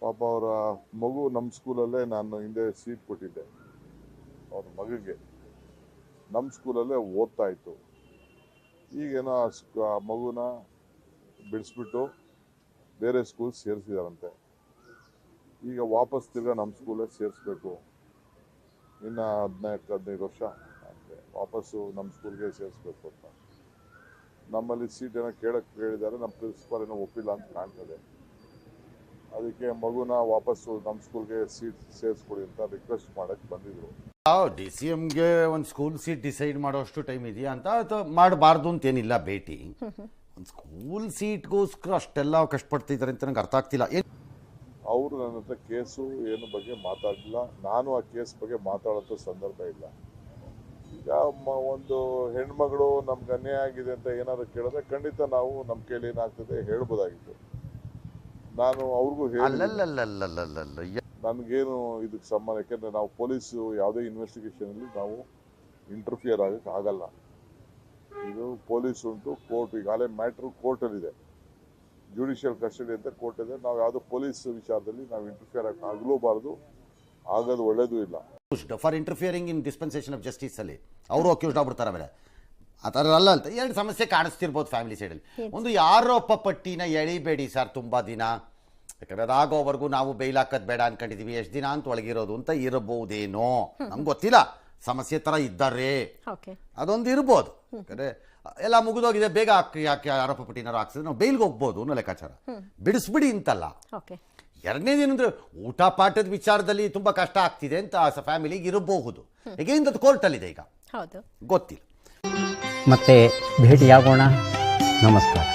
ಪಾಪ ಅವರ ಮಗು ನಮ್ಮ ಸ್ಕೂಲಲ್ಲೇ ನಾನು ಹಿಂದೆ ಸೀಟ್ ಕೊಟ್ಟಿದ್ದೆ ಅವ್ರ ಮಗುಗೆ. ನಮ್ಮ ಸ್ಕೂಲಲ್ಲೇ ಓದ್ತಾ ಇತ್ತು. ಈಗೇನೋ ಆ ಮಗುನ ಬಿಡಿಸ್ಬಿಟ್ಟು ಬೇರೆ ಸ್ಕೂಲ್ ಸೇರಿಸಿದಾರಂತೆ. ಈಗ ವಾಪಸ್ ತಿರ್ಗಾ ನಮ್ಮ ಸ್ಕೂಲೇ ಸೇರಿಸ್ಬೇಕು. ಇನ್ನು 14-15 ವರ್ಷ ಅಂತೆ ವಾಪಸ್ಸು ನಮ್ಮ ಸ್ಕೂಲ್ಗೆ ಸೇರಿಸ್ಬೇಕು ಅಂತ. ನಮ್ಮಲ್ಲಿ ಸೀಟ್ ಏನೋ ಕೇಳಿದ್ದಾರೆ. ನಮ್ಮ ಪ್ರಿನ್ಸಿಪಾಲ್ ಏನೋ ಒಪ್ಪಿಲ್ಲ ಅಂತ ಕಾಣ್ತದೆ. ಅದಕ್ಕೆ ಮಗುನ ವಾಪಸ್ಸು ನಮ್ಮ ಸ್ಕೂಲ್ಗೆ ಸೀಟ್ ಸೇರಿಸ್ಕೊಡಿ ಅಂತ ರಿಕ್ವೆಸ್ಟ್ ಮಾಡಕ್ಕೆ ಬಂದಿದ್ರು. DCMಗೆ ಒಂದು ಸ್ಕೂಲ್ ಸೀಟ್ ಡಿಸೈಡ್ ಮಾಡೋಷ್ಟು ಟೈಮ್ ಇದೆಯಾ ಅಂತ, ಅಥವಾ ಮಾಡಬಾರ್ದು ಅಂತೇನಿಲ್ಲ ಭೇಟಿ. ಒಂದು ಸ್ಕೂಲ್ ಸೀಟ್ಗೋಸ್ಕರ ಅಷ್ಟೆಲ್ಲ ಕಷ್ಟಪಡ್ತಿದ್ದಾರೆ ಅಂತ ನಂಗೆ ಅರ್ಥ ಆಗ್ತಿಲ್ಲ. ಅವರು ನನ್ನ ಹತ್ರ ಕೇಸು ಏನು ಬಗ್ಗೆ ಮಾತಾಡಲಿಲ್ಲ. ನಾನು ಆ ಕೇಸ್ ಬಗ್ಗೆ ಮಾತಾಡೋಂಥ ಸಂದರ್ಭ ಇಲ್ಲ. ಈಗ ಒಂದು ಹೆಣ್ಮಗಳು ನಮ್ಗೆ ಅನ್ಯಾಯ ಆಗಿದೆ ಅಂತ ಏನಾದ್ರು ಕೇಳಿದ್ರೆ ಖಂಡಿತ ನಾವು ನಮ್ಮ ಕೈಲಿ ಏನಾಗ್ತದೆ ಹೇಳ್ಬೋದಾಗಿತ್ತು. ನಾನು ಅವ್ರಿಗೂ ಹೇಳಿ ನನಗೇನು ಇದಕ್ಕೆ ಸಂಬಂಧ, ಯಾಕೆಂದರೆ ನಾವು ಪೊಲೀಸು ಯಾವುದೇ ಇನ್ವೆಸ್ಟಿಗೇಷನಲ್ಲಿ ನಾವು ಇಂಟರ್ಫಿಯರ್ ಆಗಕ್ಕೆ ಆಗಲ್ಲ. ಇದು ಪೊಲೀಸ್ ಉಂಟು, ಕೋರ್ಟ್. ಈಗಾಗಲೇ ಮ್ಯಾಟ್ರು ಕೋರ್ಟಲ್ಲಿದೆ, ಜುಡಿಷಿಯಲ್ ಕಸ್ಟಡಿ ಅಂತ ಕೋರ್ಟ್ ಇದೆ. ನಾವು ಯಾವುದೋ ಪೊಲೀಸ್ ವಿಚಾರದಲ್ಲಿ ನಾವು ಇಂಟರ್ಫಿಯರ್ ಆಗಲೂಬಾರ್ದು, ಆಗೋದು ಒಳ್ಳೇದು ಇಲ್ಲ. For interfering in dispensation of justice ಅಲ್ಲಿ ಅವರು ಅಕ್ಯೂಸ್ಡ್ ಆಗ್ಬಿಡ್ತಾರೆ. ಆಮೇಲೆ ಆ ಥರ ಅಲ್ಲ ಅಂತ ಎರಡು ಸಮಸ್ಯೆ ಕಾಣಿಸ್ತಿರ್ಬೋದು ಫ್ಯಾಮಿಲಿ ಸೈಡಲ್ಲಿ. ಒಂದು, ಆರೋಪ ಪಟ್ಟಿನ ಎಳಿಬೇಡಿ ಸರ್ ತುಂಬ ದಿನ, ಯಾಕಂದ್ರೆ ಅದಾಗೋವರೆಗೂ ನಾವು ಬೈಲ್ ಹಾಕೋದು ಬೇಡ ಅನ್ಕೊಂಡಿದೀವಿ, ಎಷ್ಟು ದಿನ ಅಂತ ಒಳಗಿರೋದು ಅಂತ ಇರಬಹುದೇನೋ, ನಮ್ಗೆ ಗೊತ್ತಿಲ್ಲ. ಸಮಸ್ಯೆ ಥರ ಇದ್ದಾರೆ, ಅದೊಂದು ಇರ್ಬೋದು. ಯಾಕಂದರೆ ಎಲ್ಲ ಮುಗಿದೋಗಿದೆ, ಬೇಗ ಯಾಕೆ ಆರೋಪ ಪಟ್ಟಿನಾರು ಹಾಕ್ಸಿದ್ರೆ ನಾವು ಬೈಲ್ಗೆ ಹೋಗ್ಬೋದು ಅನ್ನೋ ಲೆಕ್ಕಾಚಾರ. ಬಿಡಿಸ್ಬಿಡಿ ಅಂತಲ್ಲ. ಎರಡನೇದೇನಂದ್ರೆ ಊಟ ಪಾಠದ ವಿಚಾರದಲ್ಲಿ ತುಂಬ ಕಷ್ಟ ಆಗ್ತಿದೆ ಅಂತ ಫ್ಯಾಮಿಲಿಗೆ ಇರಬಹುದು. ಹೇಗೆಂದ ಕೋರ್ಟಲ್ಲಿದೆ ಈಗ, ಗೊತ್ತಿಲ್ಲ. ಮತ್ತೆ ಭೇಟಿಯಾಗೋಣ. ನಮಸ್ಕಾರ.